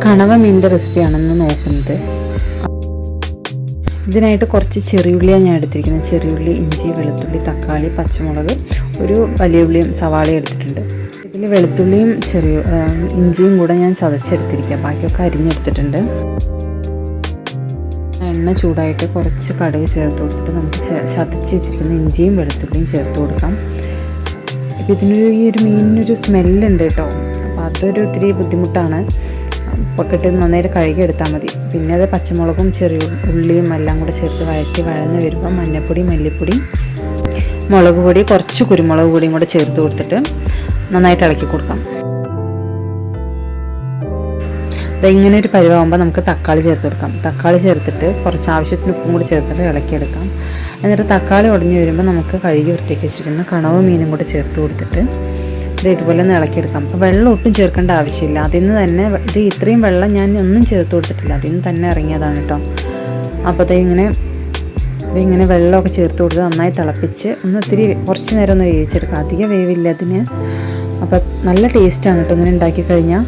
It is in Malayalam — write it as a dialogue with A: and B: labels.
A: കണവ മീനിൻ്റെ റെസിപ്പിയാണെന്ന് നോക്കുന്നത്. ഇതിനായിട്ട് കുറച്ച് ചെറിയുള്ളിയാണ് ഞാൻ എടുത്തിരിക്കുന്നത്. ചെറിയുള്ളി, ഇഞ്ചി, വെളുത്തുള്ളി, തക്കാളി, പച്ചമുളക്, ഒരു വലിയ ഉള്ളിയും സവാളയും എടുത്തിട്ടുണ്ട്. ഇതിൽ വെളുത്തുള്ളിയും ഇഞ്ചിയും കൂടെ ഞാൻ ചതച്ചെടുത്തിരിക്കുക, ബാക്കിയൊക്കെ അരിഞ്ഞെടുത്തിട്ടുണ്ട്. എണ്ണ ചൂടായിട്ട് കുറച്ച് കടുക് ചേർത്ത് കൊടുത്തിട്ട് നമുക്ക് ചതച്ച് വെച്ചിരിക്കുന്ന ഇഞ്ചിയും വെളുത്തുള്ളിയും ചേർത്ത് കൊടുക്കാം. അപ്പോൾ ഈ ഒരു മീനിനൊരു സ്മെല്ലുണ്ട് കേട്ടോ, അപ്പോൾ അതൊരു ഇത്തിരി ബുദ്ധിമുട്ടാണ്. പൊക്കിട്ട് നന്നായിട്ട് കഴുകിയെടുത്താൽ മതി. പിന്നെ അത് പച്ചമുളകും ചെറിയ ഉള്ളിയും എല്ലാം കൂടെ ചേർത്ത് വഴന്ന് വരുമ്പോൾ മഞ്ഞൾപ്പൊടി, മല്ലിപ്പൊടി, മുളക് പൊടി, കുറച്ച് കുരുമുളക് പൊടിയും കൂടെ ചേർത്ത് കൊടുത്തിട്ട് നന്നായിട്ട് ഇളക്കി കൊടുക്കാം. ഇങ്ങനെ ഒരു പരുവാകുമ്പോൾ നമുക്ക് തക്കാളി ചേർത്ത് കൊടുക്കാം. തക്കാളി ചേർത്തിട്ട് കുറച്ച് ആവശ്യത്തിന് ഉപ്പും കൂടി ചേർത്തിട്ട് ഇളക്കിയെടുക്കാം. എന്നിട്ട് തക്കാളി ഉടഞ്ഞു വരുമ്പോൾ നമുക്ക് കഴുകി വൃത്തിയാക്കി വെച്ചിരിക്കുന്ന കണവ മീനും കൂടെ ചേർത്ത് കൊടുത്തിട്ട് ഇതുപോലെ ഒന്ന് ഇളക്കിയെടുക്കാം. അപ്പോൾ വെള്ളം ഒട്ടും ചേർക്കേണ്ട ആവശ്യമില്ല. അതിൽ നിന്ന് തന്നെ ഇത്രയും വെള്ളം ഞാൻ ഒന്നും ചേർത്ത് കൊടുത്തിട്ടില്ല, അതിൽ നിന്ന് തന്നെ ഇറങ്ങിയതാണ് കേട്ടോ. അപ്പോൾ ഇതിങ്ങനെ വെള്ളമൊക്കെ ചേർത്ത് കൊടുത്ത് നന്നായി തിളപ്പിച്ച് കുറച്ച് നേരം ഒന്ന് വേവിച്ചെടുക്കാം. അധികം വേവില്ല അതിന്. അപ്പോൾ നല്ല ടേസ്റ്റാണ് കേട്ടോ ഇങ്ങനെ ഉണ്ടാക്കി കഴിഞ്ഞാൽ.